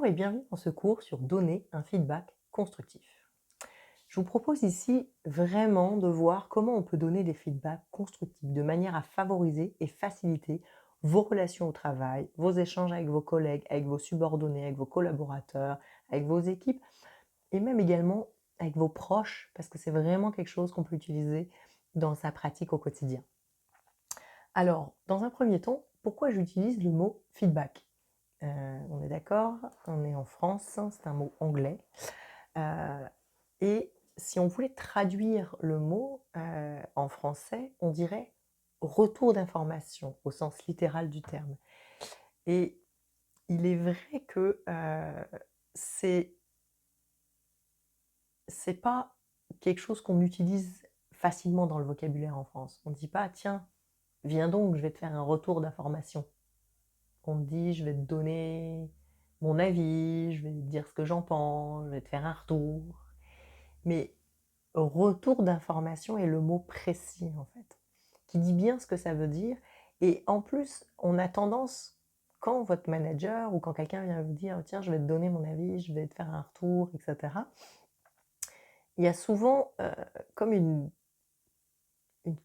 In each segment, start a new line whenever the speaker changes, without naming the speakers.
Bonjour et bienvenue dans ce cours sur donner un feedback constructif. Je vous propose ici vraiment de voir comment on peut donner des feedbacks constructifs de manière à favoriser et faciliter vos relations au travail, vos échanges avec vos collègues, avec vos subordonnés, avec vos collaborateurs, avec vos équipes et même également avec vos proches parce que c'est vraiment quelque chose qu'on peut utiliser dans sa pratique au quotidien. Alors, dans un premier temps, pourquoi j'utilise le mot feedback? On est d'accord, on est en France, hein, c'est un mot anglais. Et si on voulait traduire le mot en français, on dirait retour d'information au sens littéral du terme. Et il est vrai que c'est c'est pas quelque chose qu'on utilise facilement dans le vocabulaire en France. On ne dit pas tiens, viens donc, je vais te faire un retour d'information. On me dit, je vais te donner mon avis, je vais te dire ce que j'en pense, je vais te faire un retour. Mais retour d'information est le mot précis, en fait, qui dit bien ce que ça veut dire. Et en plus, on a tendance, quand votre manager ou quand quelqu'un vient vous dire, tiens, je vais te donner mon avis, je vais te faire un retour, etc., il y a souvent comme une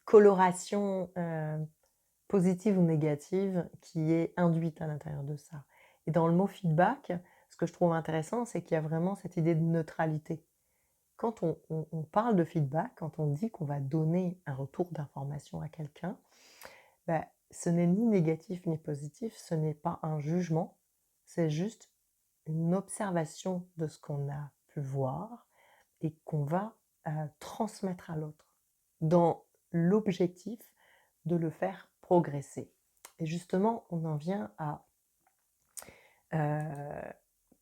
coloration positive ou négative qui est induite à l'intérieur de ça. Et dans le mot feedback, ce que je trouve intéressant, c'est qu'il y a vraiment cette idée de neutralité. Quand on parle de feedback, quand on dit qu'on va donner un retour d'information à quelqu'un, ben, ce n'est ni négatif ni positif, ce n'est pas un jugement, c'est juste une observation de ce qu'on a pu voir et qu'on va transmettre à l'autre dans l'objectif de le faire progresser. Et justement, on en vient à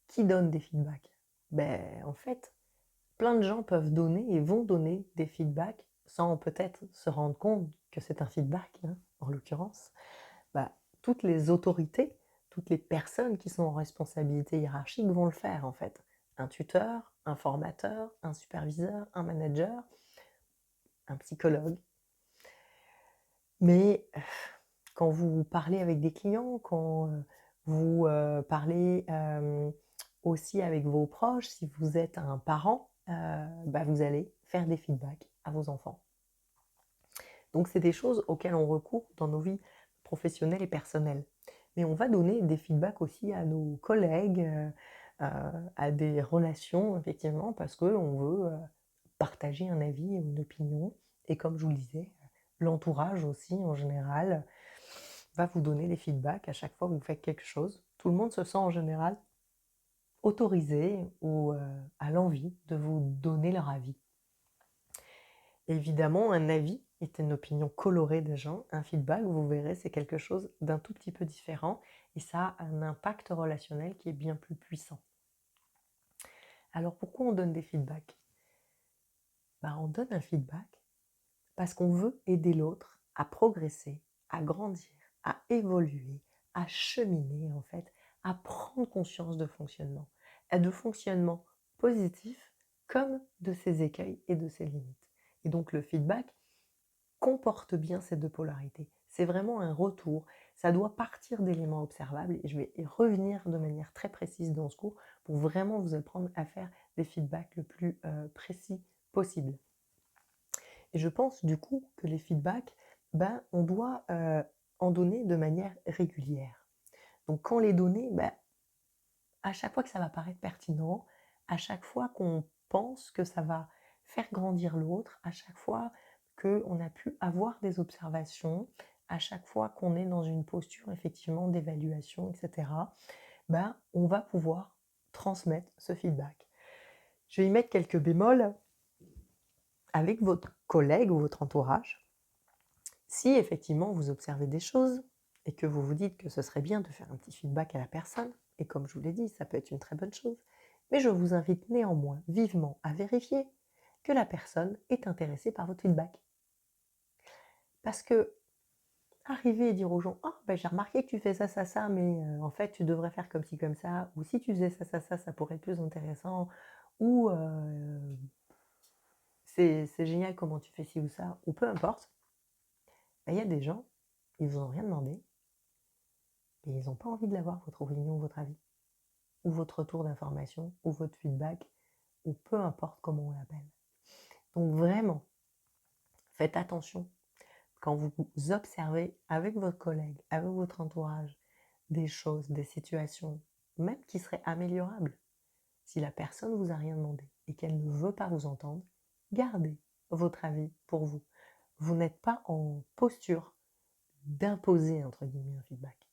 qui donne des feedbacks. En fait, plein de gens peuvent donner et vont donner des feedbacks sans peut-être se rendre compte que c'est un feedback, hein, en l'occurrence. Bah, toutes les autorités, toutes les personnes qui sont en responsabilité hiérarchique vont le faire en fait. Un tuteur, un formateur, un superviseur, un manager, un psychologue. Mais quand vous parlez avec des clients, quand vous parlez aussi avec vos proches, si vous êtes un parent, vous allez faire des feedbacks à vos enfants. Donc c'est des choses auxquelles on recourt dans nos vies professionnelles et personnelles. Mais on va donner des feedbacks aussi à nos collègues, à des relations, effectivement, parce qu'on veut partager un avis, une opinion. Et comme je vous le disais, l'entourage aussi, en général, va vous donner des feedbacks à chaque fois que vous faites quelque chose. Tout le monde se sent en général autorisé ou à l'envie de vous donner leur avis. Évidemment, un avis est une opinion colorée des gens. Un feedback, vous verrez, c'est quelque chose d'un tout petit peu différent et ça a un impact relationnel qui est bien plus puissant. Alors pourquoi on donne des feedbacks? On donne un feedback parce qu'on veut aider l'autre à progresser, à grandir, à évoluer, à cheminer en fait, à prendre conscience de fonctionnement, de fonctionnement positif comme de ses écueils et de ses limites. Et donc le feedback comporte bien ces deux polarités. C'est vraiment un retour, ça doit partir d'éléments observables et je vais y revenir de manière très précise dans ce cours pour vraiment vous apprendre à faire des feedbacks le plus précis possible. Et je pense du coup que les feedbacks, on doit en donner de manière régulière. Donc quand les donner, à chaque fois que ça va paraître pertinent, à chaque fois qu'on pense que ça va faire grandir l'autre, à chaque fois qu'on a pu avoir des observations, à chaque fois qu'on est dans une posture effectivement d'évaluation, etc., on va pouvoir transmettre ce feedback. Je vais y mettre quelques bémols avec votre collègue ou votre entourage. Si effectivement vous observez des choses et que vous vous dites que ce serait bien de faire un petit feedback à la personne, et comme je vous l'ai dit, ça peut être une très bonne chose, mais je vous invite néanmoins vivement à vérifier que la personne est intéressée par votre feedback. Parce que arriver et dire aux gens « Ah, j'ai remarqué que tu fais ça, ça, ça, mais en fait, tu devrais faire comme ci, comme ça, ou si tu faisais ça, ça, ça pourrait être plus intéressant, ou c'est génial comment tu fais ci ou ça, ou peu importe. » Il y a des gens, ils vous ont rien demandé, et ils n'ont pas envie de l'avoir, votre opinion, votre avis. ou votre retour d'information, ou votre feedback, ou peu importe comment on l'appelle. Donc vraiment, faites attention quand vous observez avec votre collègue, avec votre entourage, des choses, des situations, même qui seraient améliorables. Si la personne ne vous a rien demandé et qu'elle ne veut pas vous entendre, gardez votre avis pour vous. Vous n'êtes pas en posture d'imposer, entre guillemets, un feedback.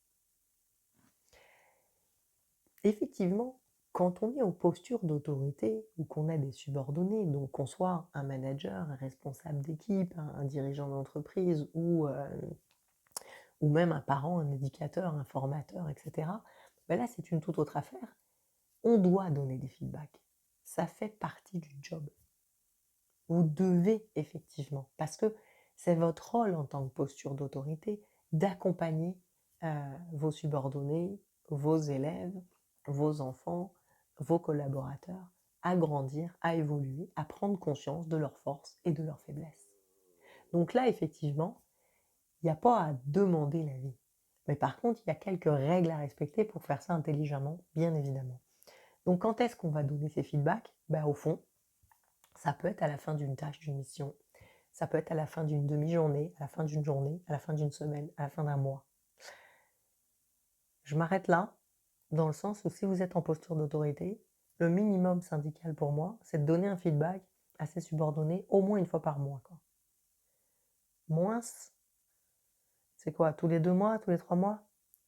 Effectivement, quand on est en posture d'autorité ou qu'on a des subordonnés, donc qu'on soit un manager, un responsable d'équipe, un dirigeant d'entreprise ou même un parent, un éducateur, un formateur, etc., ben là, c'est une toute autre affaire. On doit donner des feedbacks. Ça fait partie du job. Vous devez effectivement, parce que c'est votre rôle en tant que posture d'autorité d'accompagner vos subordonnés, vos élèves, vos enfants, vos collaborateurs à grandir, à évoluer, à prendre conscience de leurs forces et de leurs faiblesses. Donc là, effectivement, il n'y a pas à demander l'avis. Mais par contre, il y a quelques règles à respecter pour faire ça intelligemment, bien évidemment. Donc quand est-ce qu'on va donner ces feedbacks? Au fond, ça peut être à la fin d'une tâche, d'une mission. Ça peut être à la fin d'une demi-journée, à la fin d'une journée, à la fin d'une semaine, à la fin d'un mois. Je m'arrête là, dans le sens où si vous êtes en posture d'autorité, le minimum syndical pour moi, c'est de donner un feedback à ses subordonnés au moins une fois par mois, quoi. Moins, c'est quoi? Tous les 2 mois, tous les 3 mois?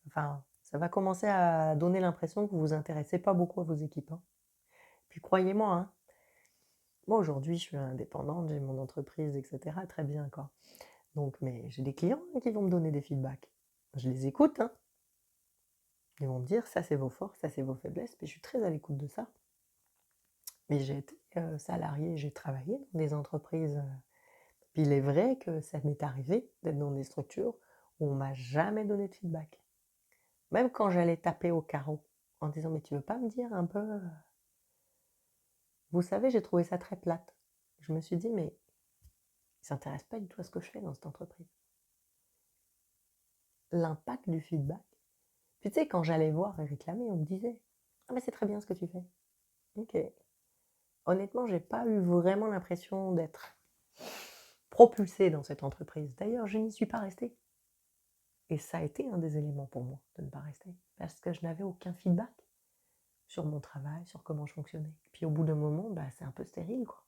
Enfin, ça va commencer à donner l'impression que vous vous intéressez pas beaucoup à vos équipes, hein. Puis croyez-moi, hein, moi aujourd'hui je suis indépendante, j'ai mon entreprise, etc. Très bien, quoi. Donc, mais j'ai des clients qui vont me donner des feedbacks. Je les écoute, hein. Ils vont me dire, ça c'est vos forces, ça c'est vos faiblesses, puis je suis très à l'écoute de ça. Mais j'ai été salariée, j'ai travaillé dans des entreprises. Puis il est vrai que ça m'est arrivé d'être dans des structures où on m'a jamais donné de feedback. Même quand j'allais taper au carreau en disant, mais tu veux pas me dire un peu... Vous savez, j'ai trouvé ça très plate. Je me suis dit, mais ils ne s'intéressent pas du tout à ce que je fais dans cette entreprise. L'impact du feedback. Puis tu sais, quand j'allais voir et réclamer, on me disait, ah mais c'est très bien ce que tu fais. Ok. Honnêtement, j'ai pas eu vraiment l'impression d'être propulsée dans cette entreprise. D'ailleurs, je n'y suis pas restée. Et ça a été un des éléments pour moi de ne pas rester. Parce que je n'avais aucun feedback sur mon travail, sur comment je fonctionnais. Puis au bout d'un moment, c'est un peu stérile, quoi.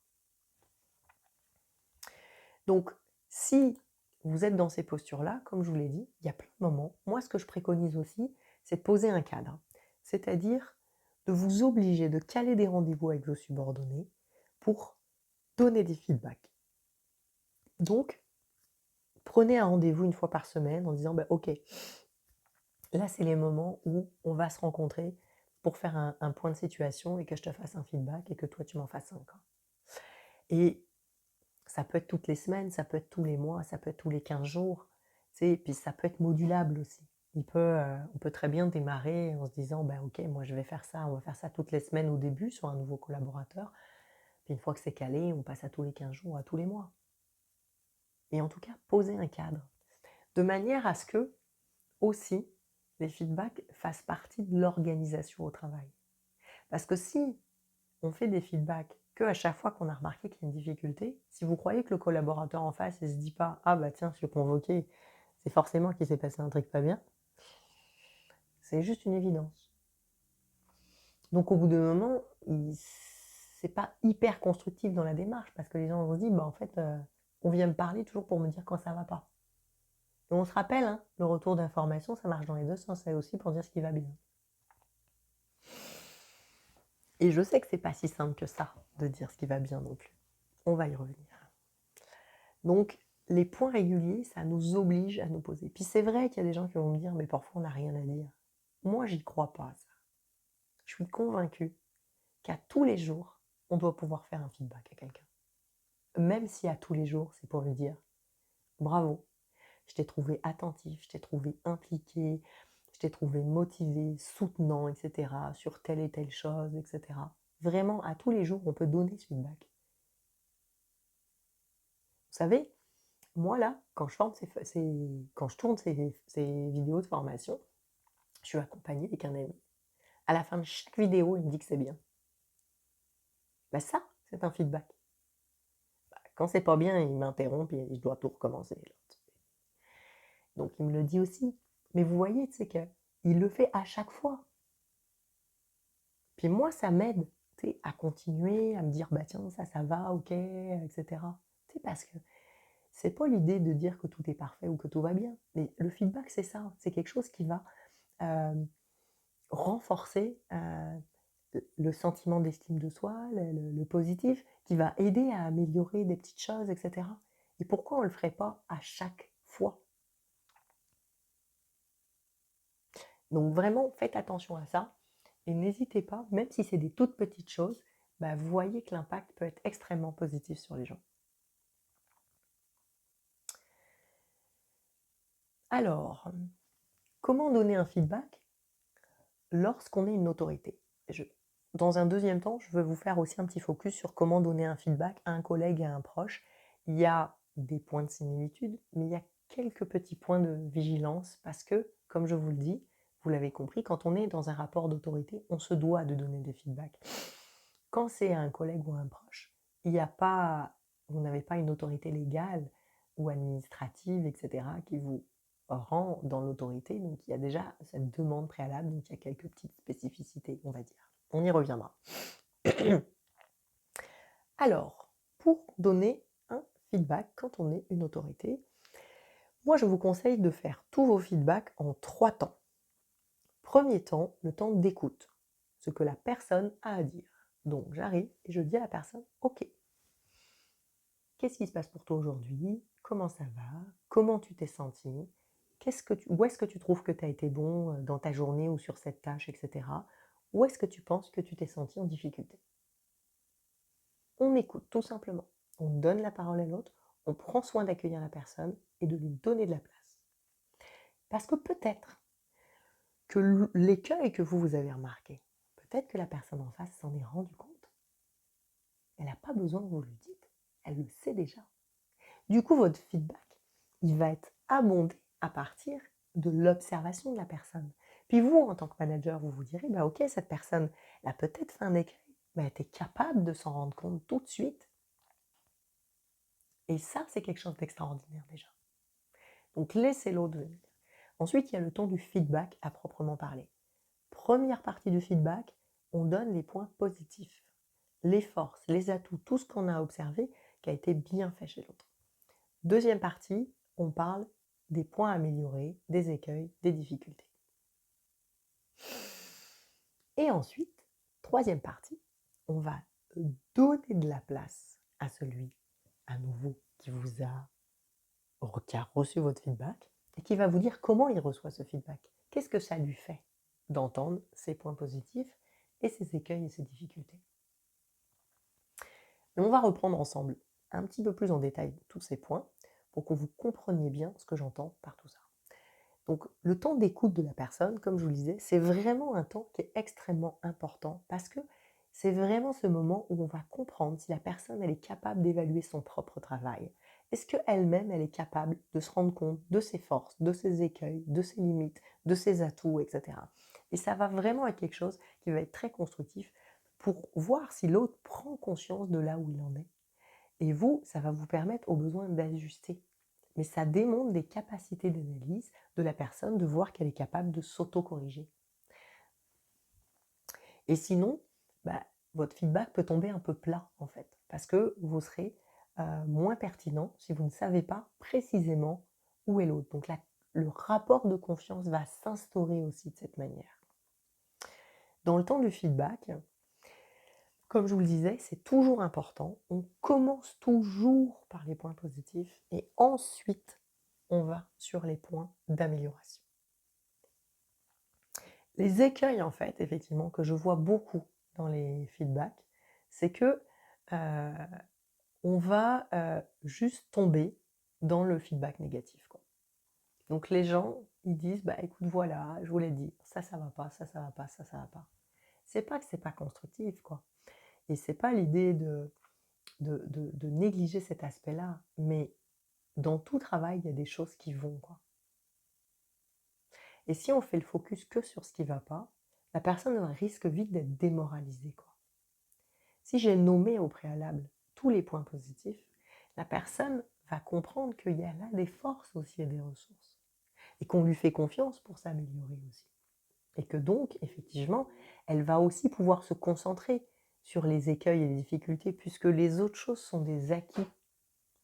Donc, si vous êtes dans ces postures-là, comme je vous l'ai dit, il y a plein de moments. Moi, ce que je préconise aussi, c'est de poser un cadre. C'est-à-dire de vous obliger de caler des rendez-vous avec vos subordonnés pour donner des feedbacks. Donc, prenez un rendez-vous une fois par semaine en disant, ok, là, c'est les moments où on va se rencontrer pour faire un point de situation et que je te fasse un feedback et que toi, tu m'en fasses un. Et ça peut être toutes les semaines, ça peut être tous les mois, ça peut être tous les 15 jours. Et puis ça peut être modulable aussi. On peut très bien démarrer en se disant, ok, moi je vais faire ça, on va faire ça toutes les semaines au début sur un nouveau collaborateur. Puis une fois que c'est calé, on passe à tous les 15 jours, à tous les mois. Et en tout cas, poser un cadre. De manière à ce que, aussi, les feedbacks fassent partie de l'organisation au travail. Parce que si on fait des feedbacks qu'à chaque fois qu'on a remarqué qu'il y a une difficulté, si vous croyez que le collaborateur en face ne se dit pas « Ah tiens, je suis convoqué, c'est forcément qu'il s'est passé un truc pas bien », c'est juste une évidence. Donc au bout d'un moment, c'est pas hyper constructif dans la démarche parce que les gens vont se dire en fait, on vient me parler toujours pour me dire quand ça va pas. Et on se rappelle, hein, le retour d'information, ça marche dans les deux sens, c'est aussi pour dire ce qui va bien. Et je sais que c'est pas si simple que ça de dire ce qui va bien non plus. On va y revenir. Donc, les points réguliers, ça nous oblige à nous poser. Puis c'est vrai qu'il y a des gens qui vont me dire, mais parfois on n'a rien à dire. Moi, j'y crois pas, ça. Je suis convaincue qu'à tous les jours, on doit pouvoir faire un feedback à quelqu'un. Même si à tous les jours, c'est pour lui dire, bravo, je t'ai trouvé attentif, je t'ai trouvé impliqué, je t'ai trouvé motivé, soutenant, etc., sur telle et telle chose, etc. Vraiment, à tous les jours, on peut donner ce feedback. Vous savez, moi là, quand je tourne ces vidéos de formation, je suis accompagnée avec un ami. À la fin de chaque vidéo, il me dit que c'est bien. Bah ça, c'est un feedback. Quand c'est pas bien, il m'interrompt et je dois tout recommencer. Donc il me le dit aussi. Mais vous voyez, c'est que il le fait à chaque fois. Puis moi, ça m'aide, tu sais, à continuer, à me dire, bah tiens, ça va, ok, etc. Tu sais, parce que c'est pas l'idée de dire que tout est parfait ou que tout va bien. Mais le feedback, c'est ça. C'est quelque chose qui va euh, renforcer le sentiment d'estime de soi, le positif, qui va aider à améliorer des petites choses, etc. Et pourquoi on ne le ferait pas à chaque fois? Donc vraiment, faites attention à ça et n'hésitez pas, même si c'est des toutes petites choses, bah, vous voyez que l'impact peut être extrêmement positif sur les gens. Alors, comment donner un feedback lorsqu'on est une autorité? Dans un deuxième temps, je veux vous faire aussi un petit focus sur comment donner un feedback à un collègue et à un proche. Il y a des points de similitude, mais il y a quelques petits points de vigilance parce que, comme je vous le dis, vous l'avez compris, quand on est dans un rapport d'autorité, on se doit de donner des feedbacks. Quand c'est un collègue ou un proche, il n'y a pas, vous n'avez pas une autorité légale ou administrative, etc., qui vous rend dans l'autorité. Donc il y a déjà cette demande préalable, donc il y a quelques petites spécificités, on va dire. On y reviendra. Alors, pour donner un feedback quand on est une autorité, moi je vous conseille de faire tous vos feedbacks en 3 temps. Premier temps, le temps d'écoute, ce que la personne a à dire. Donc j'arrive et je dis à la personne, ok, qu'est-ce qui se passe pour toi aujourd'hui? Comment ça va? Comment tu t'es senti? Où est-ce que tu trouves que tu as été bon dans ta journée ou sur cette tâche, etc. Où est-ce que tu penses que tu t'es senti en difficulté? On écoute tout simplement. On donne la parole à l'autre, on prend soin d'accueillir la personne et de lui donner de la place. Parce que peut-être que l'écueil que vous avez remarqué, peut-être que la personne en face s'en est rendue compte. Elle n'a pas besoin que vous le dites, elle le sait déjà. Du coup, votre feedback, il va être abondé à partir de l'observation de la personne. Puis vous, en tant que manager, vous vous direz, bah ok, cette personne, elle a peut-être fait un écueil, mais elle était capable de s'en rendre compte tout de suite. Et ça, c'est quelque chose d'extraordinaire déjà. Donc laissez l'autre venir. Ensuite, il y a le temps du feedback à proprement parler. Première partie du feedback, on donne les points positifs, les forces, les atouts, tout ce qu'on a observé qui a été bien fait chez l'autre. Deuxième partie, on parle des points à améliorer, des écueils, des difficultés. Et ensuite, troisième partie, on va donner de la place à celui, à nouveau, qui a reçu votre feedback et qui va vous dire comment il reçoit ce feedback. Qu'est-ce que ça lui fait d'entendre ses points positifs et ses écueils et ses difficultés. Mais on va reprendre ensemble un petit peu plus en détail tous ces points pour que vous compreniez bien ce que j'entends par tout ça. Donc le temps d'écoute de la personne, comme je vous le disais, c'est vraiment un temps qui est extrêmement important parce que c'est vraiment ce moment où on va comprendre si la personne elle est capable d'évaluer son propre travail. Est-ce qu'elle-même elle est capable de se rendre compte de ses forces, de ses écueils, de ses limites, de ses atouts, etc. Et ça va vraiment être quelque chose qui va être très constructif pour voir si l'autre prend conscience de là où il en est. Et vous, ça va vous permettre au besoin d'ajuster. Mais ça démontre des capacités d'analyse de la personne, de voir qu'elle est capable de s'auto-corriger. Et sinon, bah, votre feedback peut tomber un peu plat, en fait, parce que vous serez moins pertinent si vous ne savez pas précisément où est l'autre. Donc le rapport de confiance va s'instaurer aussi de cette manière. Dans le temps du feedback, comme je vous le disais, c'est toujours important. On commence toujours par les points positifs et ensuite, on va sur les points d'amélioration. Les écueils, en fait, effectivement, que je vois beaucoup dans les feedbacks, c'est que on va juste tomber dans le feedback négatif, quoi. Donc les gens, ils disent, bah écoute, voilà, je vous l'ai dit, ça va pas, ça va pas, ça va pas. C'est pas que c'est pas constructif, quoi. Et c'est pas l'idée de négliger cet aspect-là, mais dans tout travail, il y a des choses qui vont, quoi. Et si on fait le focus que sur ce qui ne va pas, la personne risque vite d'être démoralisée, quoi. Si j'ai nommé au préalable tous les points positifs, la personne va comprendre qu'il y a là des forces aussi et des ressources, et qu'on lui fait confiance pour s'améliorer aussi. Et que donc, effectivement, elle va aussi pouvoir se concentrer sur les écueils et les difficultés, puisque les autres choses sont des acquis,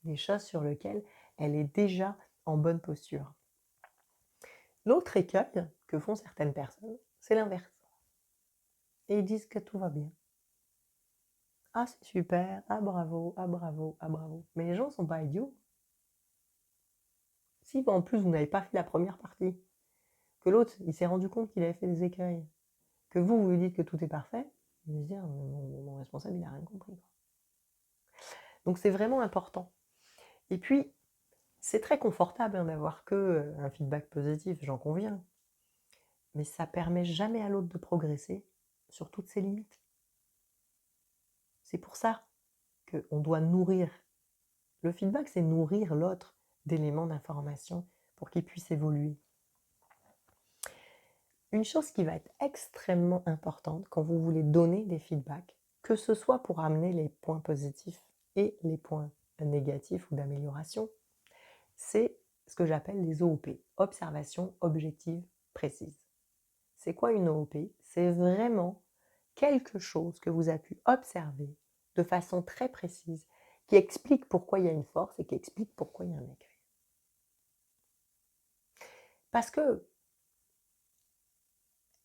des choses sur lesquelles elle est déjà en bonne posture. L'autre écueil que font certaines personnes, c'est l'inverse. Et ils disent que tout va bien. Ah, c'est super, ah bravo, ah bravo, ah bravo. Mais les gens ne sont pas idiots. Si en plus vous n'avez pas fait la première partie, que l'autre il s'est rendu compte qu'il avait fait des écueils, que vous lui dites que tout est parfait, il va se dire mon responsable il n'a rien compris. Donc c'est vraiment important. Et puis c'est très confortable d'avoir que un feedback positif, j'en conviens. Mais ça permet jamais à l'autre de progresser sur toutes ses limites. C'est pour ça qu'on doit nourrir. Le feedback, c'est nourrir l'autre d'éléments d'information pour qu'il puisse évoluer. Une chose qui va être extrêmement importante quand vous voulez donner des feedbacks, que ce soit pour amener les points positifs et les points négatifs ou d'amélioration, c'est ce que j'appelle les OOP, observation objective précise. C'est quoi une OOP? C'est vraiment quelque chose que vous avez pu observer de façon très précise, qui explique pourquoi il y a une force et qui explique pourquoi il y a un écueil. Parce que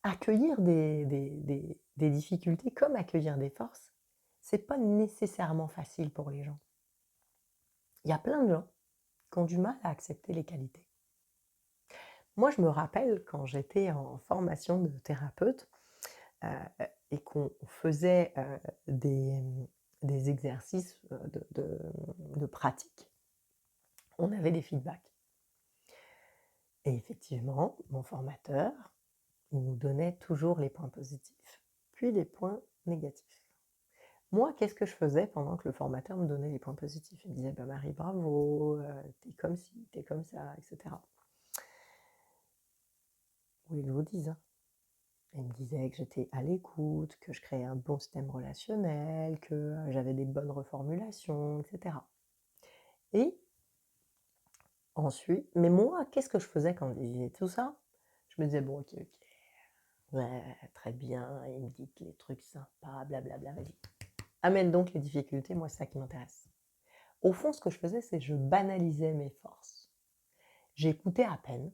accueillir des difficultés comme accueillir des forces, c'est pas nécessairement facile pour les gens. Il y a plein de gens qui ont du mal à accepter les qualités. Moi, je me rappelle quand j'étais en formation de thérapeute et qu'on faisait des exercices de pratique, on avait des feedbacks. Et effectivement, mon formateur, il nous donnait toujours les points positifs, puis les points négatifs. Moi, qu'est-ce que je faisais pendant que le formateur me donnait les points positifs? Il me disait, Marie, bravo, t'es comme ci, t'es comme ça, etc. Vous voulez que je vous dise, hein? Il me disait que j'étais à l'écoute, que je créais un bon système relationnel, que j'avais des bonnes reformulations, etc. Et ensuite, mais moi, qu'est-ce que je faisais quand il disait tout ça? Je me disais, bon, ok, ouais, très bien, il me dit que les trucs sympas, blablabla, vas-y. Amène donc les difficultés, moi, c'est ça qui m'intéresse. Au fond, ce que je faisais, c'est que je banalisais mes forces. J'écoutais à peine,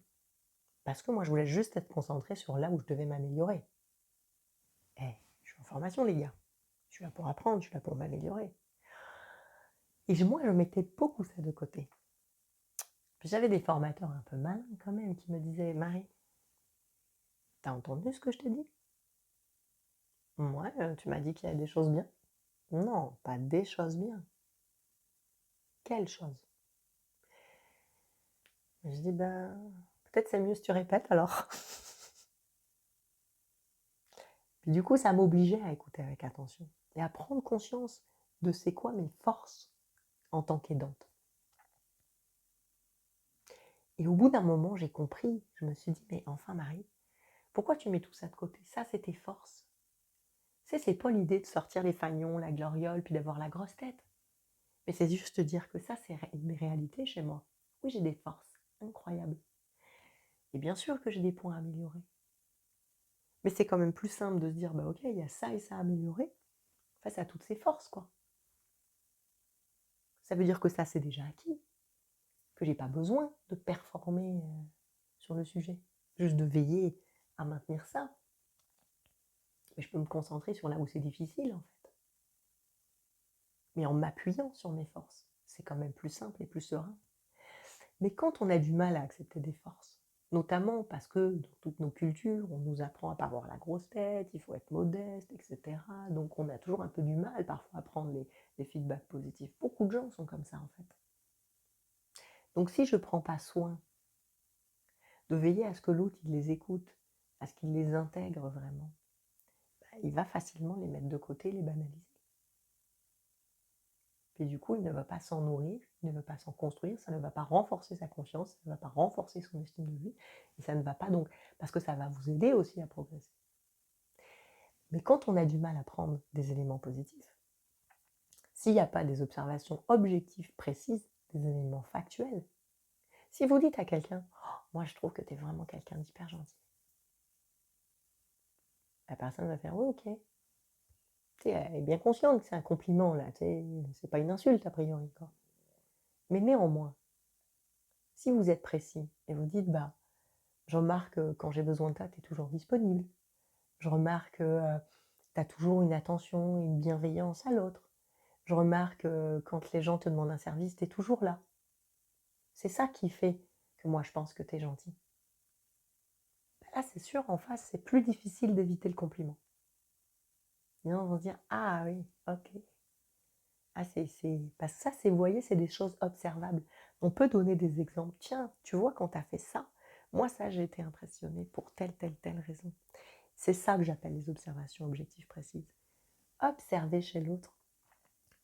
parce que moi, je voulais juste être concentrée sur là où je devais m'améliorer. Je suis en formation, les gars. Je suis là pour apprendre, je suis là pour m'améliorer. Et moi, je mettais beaucoup ça de côté. Puis j'avais des formateurs un peu malins quand même qui me disaient, Marie, t'as entendu ce que je t'ai dit? Ouais, tu m'as dit qu'il y avait des choses bien. Non, pas des choses bien. Quelles choses? Je dis, ben, peut-être c'est mieux si tu répètes alors. Puis du coup, ça m'obligeait à écouter avec attention et à prendre conscience de c'est quoi mes forces en tant qu'aidante. Et au bout d'un moment, j'ai compris, je me suis dit, mais enfin Marie, pourquoi tu mets tout ça de côté? Ça, c'est tes forces. C'est pas l'idée de sortir les fagnons, la gloriole, puis d'avoir la grosse tête. Mais c'est juste dire que ça, c'est une réalité chez moi. Oui, j'ai des forces incroyables. Et bien sûr que j'ai des points à améliorer. Mais c'est quand même plus simple de se dire, bah ok, il y a ça et ça à améliorer, face à toutes ces forces, quoi. Ça veut dire que ça, c'est déjà acquis, que j'ai pas besoin de performer sur le sujet, juste de veiller à maintenir ça. Mais je peux me concentrer sur là où c'est difficile, en fait. Mais en m'appuyant sur mes forces, c'est quand même plus simple et plus serein. Mais quand on a du mal à accepter des forces, notamment parce que dans toutes nos cultures, on nous apprend à pas avoir la grosse tête, il faut être modeste, etc. Donc on a toujours un peu du mal parfois à prendre les feedbacks positifs. Beaucoup de gens sont comme ça en fait. Donc si je ne prends pas soin de veiller à ce que l'autre il les écoute, à ce qu'il les intègre vraiment, il va facilement les mettre de côté, les banaliser. Et du coup, il ne va pas s'en nourrir, il ne va pas s'en construire, ça ne va pas renforcer sa confiance, ça ne va pas renforcer son estime de lui, et ça ne va pas donc, parce que ça va vous aider aussi à progresser. Mais quand on a du mal à prendre des éléments positifs, s'il n'y a pas des observations objectives précises, des éléments factuels, si vous dites à quelqu'un «Oh, moi je trouve que tu es vraiment quelqu'un d'hyper gentil», la personne va faire «Oui, ok». Tu sais, elle est bien consciente que c'est un compliment, là, tu sais, c'est pas une insulte a priori, quoi. Mais néanmoins, si vous êtes précis et vous dites «Bah, je remarque que quand j'ai besoin de toi, tu es toujours disponible. Je remarque que tu as toujours une attention et une bienveillance à l'autre. Je remarque que quand les gens te demandent un service, tu es toujours là. C'est ça qui fait que moi je pense que tu es gentil». Là, c'est sûr, en face, c'est plus difficile d'éviter le compliment. Les gens vont se dire «Ah oui, ok». Ah, parce que ça, c'est, vous voyez, c'est des choses observables. On peut donner des exemples. Tiens, tu vois, quand tu as fait ça, moi, ça, j'ai été impressionnée pour telle raison. C'est ça que j'appelle les observations objectives précises. Observer chez l'autre,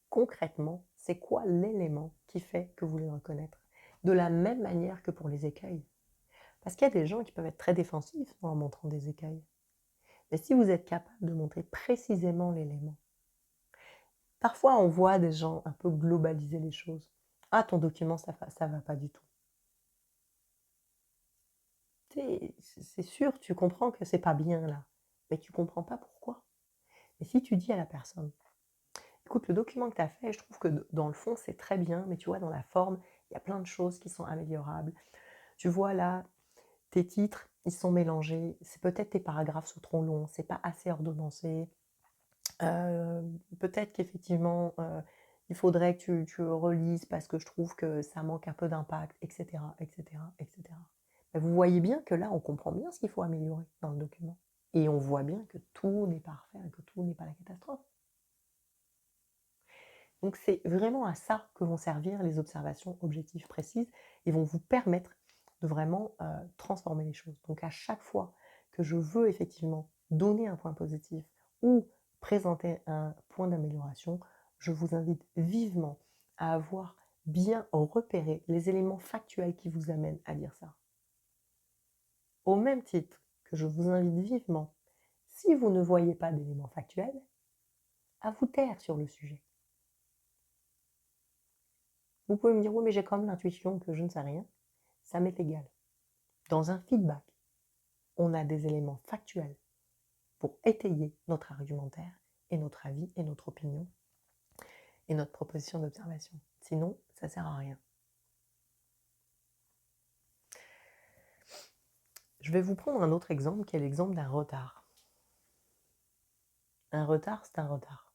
concrètement, c'est quoi l'élément qui fait que vous voulez le reconnaître? De la même manière que pour les écueils. Parce qu'il y a des gens qui peuvent être très défensifs en montrant des écueils. Mais si vous êtes capable de montrer précisément l'élément, parfois on voit des gens un peu globaliser les choses. Ah, ton document, ça va pas du tout. C'est sûr, tu comprends que c'est pas bien là, mais tu comprends pas pourquoi. Et si tu dis à la personne, écoute, le document que tu as fait, je trouve que dans le fond, c'est très bien, mais tu vois, dans la forme, il y a plein de choses qui sont améliorables. Tu vois là, tes titres, ils sont mélangés. C'est peut-être tes paragraphes sont trop longs, c'est pas assez ordonnancé. Peut-être qu'effectivement, il faudrait que tu relises parce que je trouve que ça manque un peu d'impact, etc., etc., etc. Mais vous voyez bien que là, on comprend bien ce qu'il faut améliorer dans le document. Et on voit bien que tout n'est pas à refaire et que tout n'est pas la catastrophe. Donc c'est vraiment à ça que vont servir les observations objectives précises et vont vous permettre de vraiment transformer les choses. Donc à chaque fois que je veux effectivement donner un point positif ou présenter un point d'amélioration, je vous invite vivement à avoir bien repéré les éléments factuels qui vous amènent à dire ça. Au même titre que je vous invite vivement, si vous ne voyez pas d'éléments factuels, à vous taire sur le sujet. Vous pouvez me dire, oui, mais j'ai quand même l'intuition que je ne sais rien. Ça m'est égal. Dans un feedback, on a des éléments factuels pour étayer notre argumentaire et notre avis et notre opinion et notre proposition d'observation. Sinon, ça ne sert à rien. Je vais vous prendre un autre exemple qui est l'exemple d'un retard. Un retard, c'est un retard.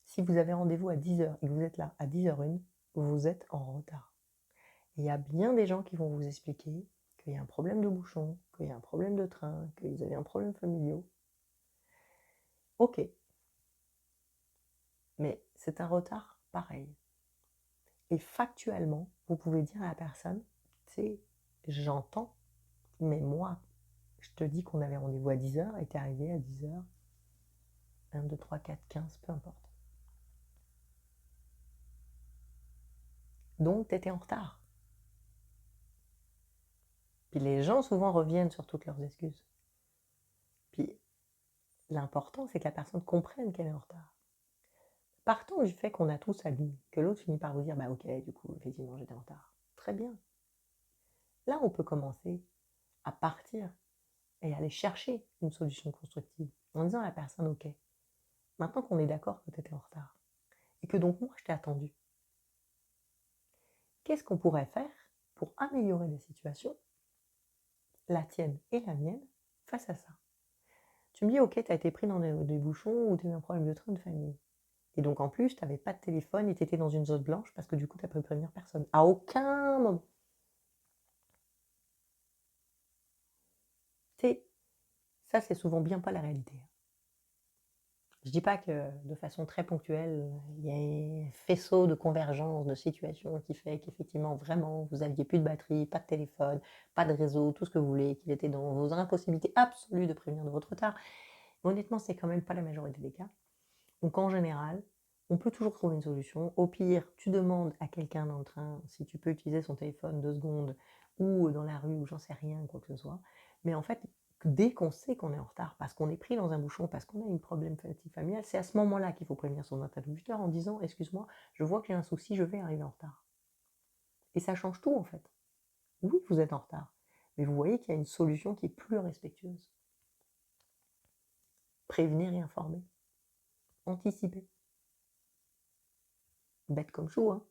Si vous avez rendez-vous à 10h et que vous êtes là à 10h01, vous êtes en retard. Il y a bien des gens qui vont vous expliquer qu'il y a un problème de bouchon, qu'il y a un problème de train, qu'ils avaient un problème familial. Ok. Mais c'est un retard pareil. Et factuellement, vous pouvez dire à la personne, tu sais, j'entends, mais moi, je te dis qu'on avait rendez-vous à 10h et t'es arrivé à 10h, 1, 2, 3, 4, 15, peu importe. Donc, t'étais en retard. Puis les gens souvent reviennent sur toutes leurs excuses. Puis l'important, c'est que la personne comprenne qu'elle est en retard. Partons du fait qu'on a tous admis, que l'autre finit par vous dire, bah ok, du coup, effectivement, j'étais en retard. Très bien. Là, on peut commencer à partir et aller chercher une solution constructive en disant à la personne, ok, maintenant qu'on est d'accord que tu étais en retard et que donc moi je t'ai attendu, qu'est-ce qu'on pourrait faire pour améliorer la situation, la tienne et la mienne, face à ça? Tu me dis, ok, tu as été pris dans des bouchons ou tu as eu un problème de train de famille. Et donc en plus, tu n'avais pas de téléphone et tu étais dans une zone blanche parce que du coup, tu n'as pas pu prévenir personne. À aucun moment. Ça, c'est souvent bien pas la réalité. Je dis pas que de façon très ponctuelle, il y a un faisceau de convergence de situations qui fait qu'effectivement, vraiment, vous aviez plus de batterie, pas de téléphone, pas de réseau, tout ce que vous voulez, qu'il était dans vos impossibilités absolues de prévenir de votre retard. Mais honnêtement, c'est quand même pas la majorité des cas. Donc en général, on peut toujours trouver une solution. Au pire, tu demandes à quelqu'un dans le train si tu peux utiliser son téléphone 2 secondes ou dans la rue ou j'en sais rien, quoi que ce soit. Mais en fait, dès qu'on sait qu'on est en retard, parce qu'on est pris dans un bouchon, parce qu'on a une problématique familiale, c'est à ce moment-là qu'il faut prévenir son interlocuteur en disant: «Excuse-moi, je vois que j'ai un souci, je vais arriver en retard». Et ça change tout en fait. Oui, vous êtes en retard, mais vous voyez qu'il y a une solution qui est plus respectueuse. Prévenir et informer. Anticiper. Bête comme chou, hein.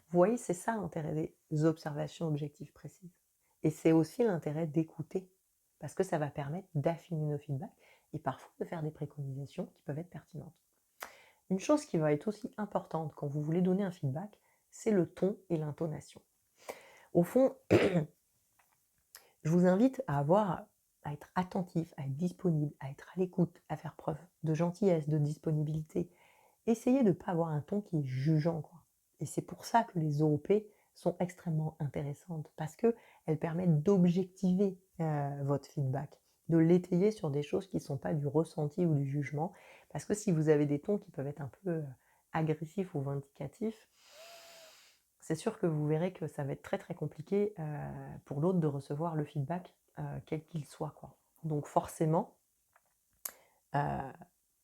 Vous voyez, c'est ça l'intérêt des observations objectives précises. Et c'est aussi l'intérêt d'écouter, parce que ça va permettre d'affiner nos feedbacks et parfois de faire des préconisations qui peuvent être pertinentes. Une chose qui va être aussi importante quand vous voulez donner un feedback, c'est le ton et l'intonation. Au fond, je vous invite à être attentif, à être disponible, à être à l'écoute, à faire preuve de gentillesse, de disponibilité. Essayez de ne pas avoir un ton qui est jugeant, quoi. Et c'est pour ça que les OOP sont extrêmement intéressantes, parce qu'elles permettent d'objectiver votre feedback, de l'étayer sur des choses qui ne sont pas du ressenti ou du jugement. Parce que si vous avez des tons qui peuvent être un peu agressifs ou vindicatifs, c'est sûr que vous verrez que ça va être très très compliqué pour l'autre de recevoir le feedback, quel qu'il soit, quoi. Donc forcément,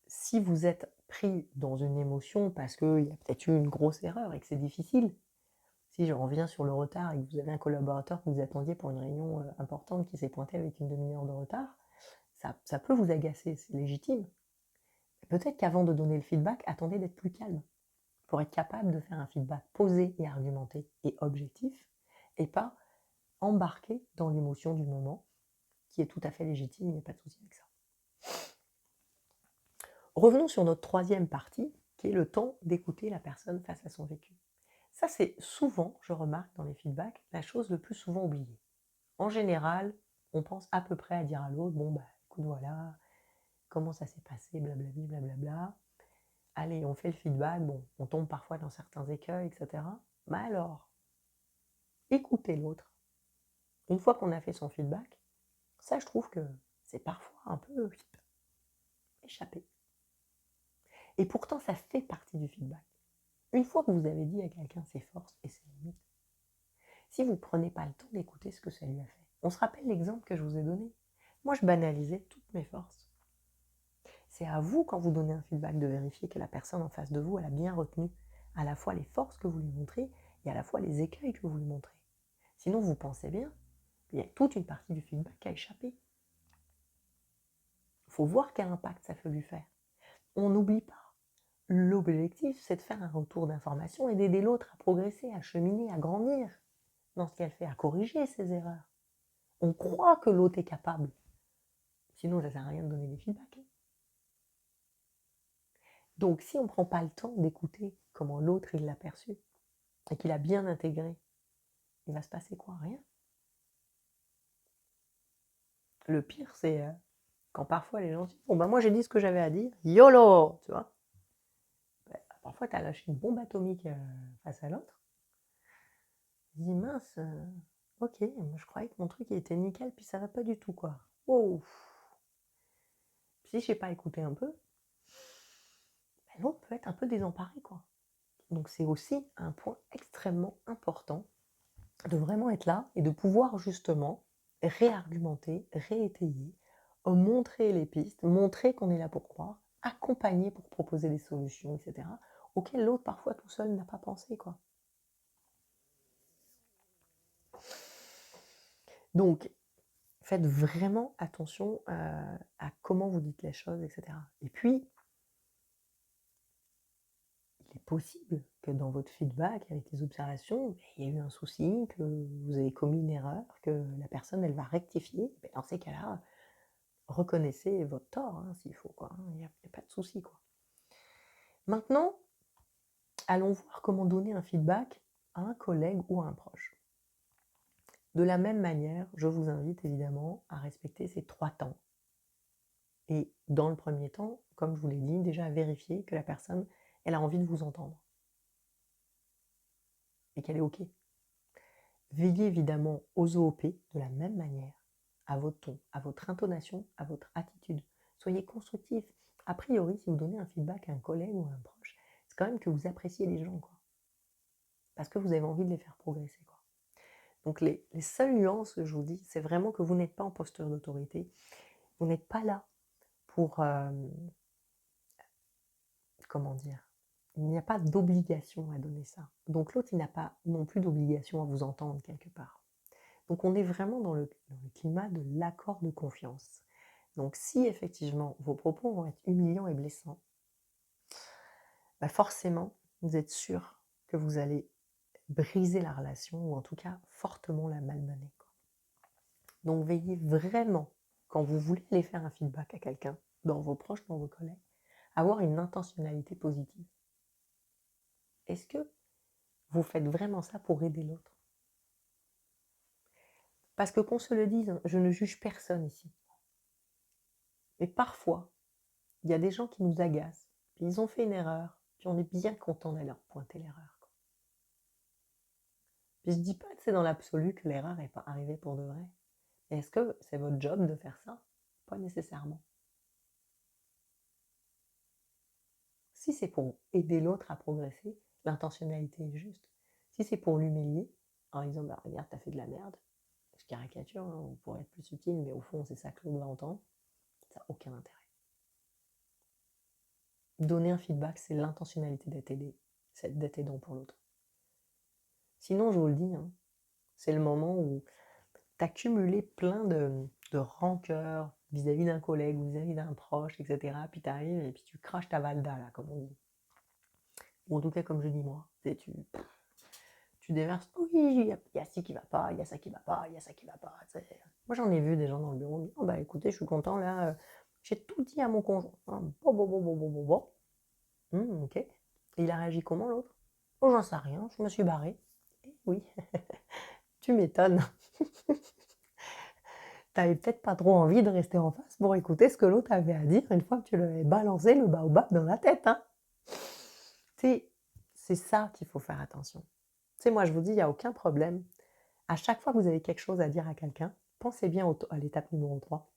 si vous êtes pris dans une émotion parce qu'il y a peut-être eu une grosse erreur et que c'est difficile, si je reviens sur le retard et que vous avez un collaborateur que vous attendiez pour une réunion importante qui s'est pointé avec une demi-heure de retard, ça peut vous agacer, c'est légitime. Peut-être qu'avant de donner le feedback, attendez d'être plus calme pour être capable de faire un feedback posé et argumenté et objectif, et pas embarqué dans l'émotion du moment, qui est tout à fait légitime, il n'y a pas de souci avec ça. Revenons sur notre troisième partie, qui est le temps d'écouter la personne face à son vécu. Ça, c'est souvent, je remarque dans les feedbacks, la chose le plus souvent oubliée. En général, on pense à peu près à dire à l'autre, bon, bah, écoute, voilà, comment ça s'est passé, blablabla, blablabla. Allez, on fait le feedback, bon, on tombe parfois dans certains écueils, etc. Mais alors, écouter l'autre, une fois qu'on a fait son feedback, ça, je trouve que c'est parfois un peu échappé. Et pourtant, ça fait partie du feedback. Une fois que vous avez dit à quelqu'un ses forces et ses limites, si vous ne prenez pas le temps d'écouter ce que ça lui a fait, on se rappelle l'exemple que je vous ai donné. Moi, je banalisais toutes mes forces. C'est à vous, quand vous donnez un feedback, de vérifier que la personne en face de vous, elle a bien retenu à la fois les forces que vous lui montrez et à la fois les écueils que vous lui montrez. Sinon, vous pensez bien, il y a toute une partie du feedback qui a échappé. Il faut voir quel impact ça peut lui faire. On n'oublie pas. L'objectif, c'est de faire un retour d'information et d'aider l'autre à progresser, à cheminer, à grandir dans ce qu'elle fait, à corriger ses erreurs. On croit que l'autre est capable. Sinon, ça ne sert à rien de donner des feedbacks. Donc, si on ne prend pas le temps d'écouter comment l'autre il l'a perçu et qu'il a bien intégré, il va se passer quoi? Rien. Le pire, c'est quand parfois les gens disent, bon, ben moi j'ai dit ce que j'avais à dire, YOLO, tu vois. Ben, parfois, tu as lâché une bombe atomique face à l'autre. Tu dis, mince, ok, moi je croyais que mon truc il était nickel, puis ça va pas du tout, quoi. Wow. Si je n'ai pas écouté un peu, ben, l'autre peut être un peu désemparé, quoi. Donc c'est aussi un point extrêmement important de vraiment être là et de pouvoir justement réargumenter, réétayer, montrer les pistes, montrer qu'on est là pour croire, accompagner pour proposer des solutions, etc., auxquelles l'autre parfois tout seul n'a pas pensé, quoi. Donc, faites vraiment attention à comment vous dites les choses, etc. Et puis, il est possible que dans votre feedback, avec les observations, il y a eu un souci, que vous avez commis une erreur, que la personne, elle va rectifier. Dans ces cas-là, reconnaissez votre tort, hein, s'il faut, quoi. Il n'y a pas de souci, quoi. Maintenant, allons voir comment donner un feedback à un collègue ou à un proche. De la même manière, je vous invite évidemment à respecter ces 3 temps. Et dans le premier temps, comme je vous l'ai dit, déjà vérifier que la personne, elle a envie de vous entendre. Et qu'elle est OK. Veillez évidemment aux OOP de la même manière, à votre ton, à votre intonation, à votre attitude. Soyez constructif. A priori, si vous donnez un feedback à un collègue ou à un proche, c'est quand même que vous appréciez les gens, quoi. Parce que vous avez envie de les faire progresser, quoi. Donc les seules nuances que je vous dis, c'est vraiment que vous n'êtes pas en posture d'autorité. Vous n'êtes pas là pour, comment dire? Il n'y a pas d'obligation à donner ça. Donc l'autre, il n'a pas non plus d'obligation à vous entendre quelque part. Donc on est vraiment dans le climat de l'accord de confiance. Donc si effectivement vos propos vont être humiliants et blessants, bah forcément, vous êtes sûr que vous allez briser la relation ou en tout cas fortement la malmener, quoi. Donc veillez vraiment, quand vous voulez aller faire un feedback à quelqu'un, dans vos proches, dans vos collègues, à avoir une intentionnalité positive. Est-ce que vous faites vraiment ça pour aider l'autre? Parce que qu'on se le dise, je ne juge personne ici. Mais parfois, il y a des gens qui nous agacent, puis ils ont fait une erreur, puis on est bien content d'aller leur pointer l'erreur, quoi. Puis je dis pas que c'est dans l'absolu que l'erreur n'est pas arrivée pour de vrai. Mais est-ce que c'est votre job de faire ça? Pas nécessairement. Si c'est pour aider l'autre à progresser, l'intentionnalité est juste. Si c'est pour l'humilier, en disant bah regarde, t'as fait de la merde, je caricature, hein, on pourrait être plus subtil, mais au fond c'est ça que l'autre va entendre, ça n'a aucun intérêt. Donner un feedback, c'est l'intentionnalité d'être aidé, c'est d'être aidant pour l'autre. Sinon, je vous le dis, hein, c'est le moment où tu as cumulé plein de rancœur vis-à-vis d'un collègue ou vis-à-vis d'un proche, etc. Puis tu arrives et puis tu craches ta valda, là, comme on dit. Ou en tout cas, comme je dis moi, tu déverses, oui, il y a ci qui va pas, il y a ça qui va pas, il y a ça qui va pas. Moi, j'en ai vu des gens dans le bureau me dire, oh, bah écoutez, je suis content, là, j'ai tout dit à mon conjoint. Bon, bon, bon, bon, bon, bon, bon. Ok. Et il a réagi comment l'autre? Oh, j'en sais rien, je me suis barré. Eh oui, tu m'étonnes. T'avais peut-être pas trop envie de rester en face pour écouter ce que l'autre avait à dire une fois que tu lui avais balancé le baobab dans la tête, hein. C'est ça qu'il faut faire attention. Moi je vous dis, il n'y a aucun problème. À chaque fois que vous avez quelque chose à dire à quelqu'un, pensez bien à l'étape numéro 3.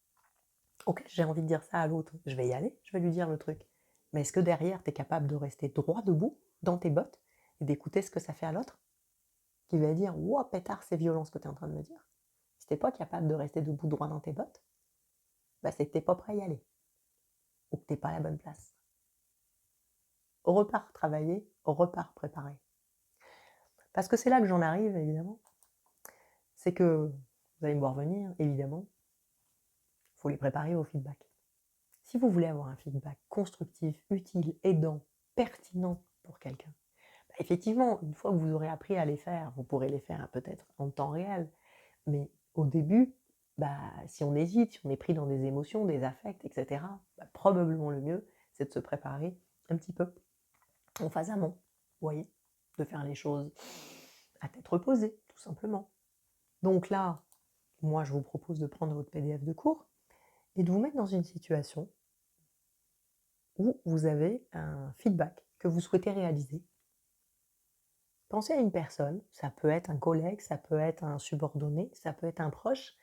Ok, j'ai envie de dire ça à l'autre, je vais y aller, je vais lui dire le truc. Mais est-ce que derrière, tu es capable de rester droit debout, dans tes bottes, et d'écouter ce que ça fait à l'autre? Qui va dire, ouah, pétard, c'est violent ce que tu es en train de me dire. Si t'es pas capable de rester debout droit dans tes bottes, bah c'est que t'es pas prêt à y aller. Ou que t'es pas à la bonne place. Au repas travailler, au repas préparer. Parce que c'est là que j'en arrive, évidemment. C'est que, vous allez me voir venir, évidemment, il faut les préparer au feedback. Si vous voulez avoir un feedback constructif, utile, aidant, pertinent pour quelqu'un, bah effectivement, une fois que vous aurez appris à les faire, vous pourrez les faire peut-être en temps réel. Mais au début, bah, si on hésite, si on est pris dans des émotions, des affects, etc., bah, probablement le mieux, c'est de se préparer un petit peu en phase amont, vous voyez, de faire les choses à tête reposée, tout simplement. Donc là, moi, je vous propose de prendre votre PDF de cours et de vous mettre dans une situation où vous avez un feedback que vous souhaitez réaliser. Pensez à une personne, ça peut être un collègue, ça peut être un subordonné, ça peut être un proche,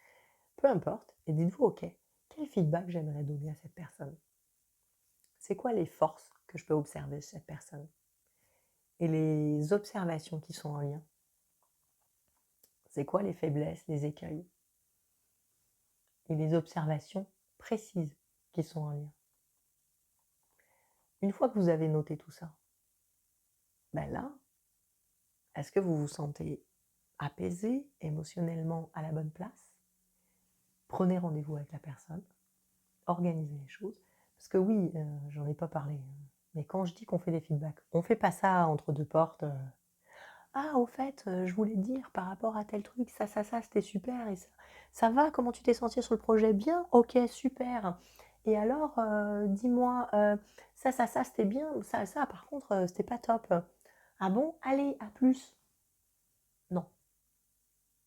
peu importe, et dites-vous, ok, quel feedback j'aimerais donner à cette personne? C'est quoi les forces que je peux observer chez cette personne? Et les observations qui sont en lien? C'est quoi les faiblesses, les écueils? Et les observations précises qui sont en lien? Une fois que vous avez noté tout ça, ben là, est-ce que vous vous sentez apaisé, émotionnellement à la bonne place? Prenez rendez-vous avec la personne, organisez les choses. Parce que oui, j'en ai pas parlé, mais quand je dis qu'on fait des feedbacks, on ne fait pas ça entre deux portes. Ah, au fait, je voulais te dire par rapport à tel truc, ça, c'était super. Et ça va, comment tu t'es senti sur le projet? Bien? Ok, super. Et alors, dis-moi, ça, c'était bien. Ça, par contre, c'était pas top. Ah bon? Allez, à plus. Non.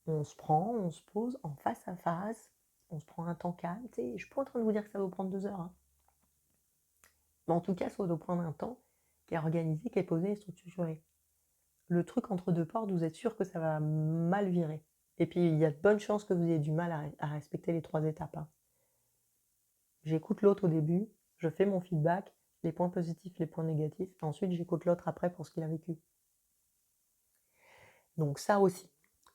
On se prend, on se pose en face à face, on se prend un temps calme. Je ne suis pas en train de vous dire que ça va vous prendre 2 heures, hein. Mais en tout cas, ça doit prendre un temps qui est organisé, qui est posé et structuré. Le truc entre deux portes, vous êtes sûr que ça va mal virer. Et puis, il y a de bonnes chances que vous ayez du mal à respecter les 3 étapes, hein. J'écoute l'autre au début, je fais mon feedback, les points positifs, les points négatifs, et ensuite j'écoute l'autre après pour ce qu'il a vécu. Donc ça aussi,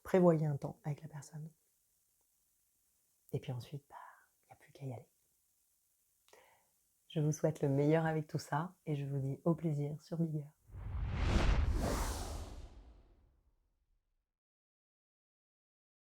prévoyez un temps avec la personne. Et puis ensuite, il n'y a plus qu'à y aller. Je vous souhaite le meilleur avec tout ça et je vous dis au plaisir sur Bigger.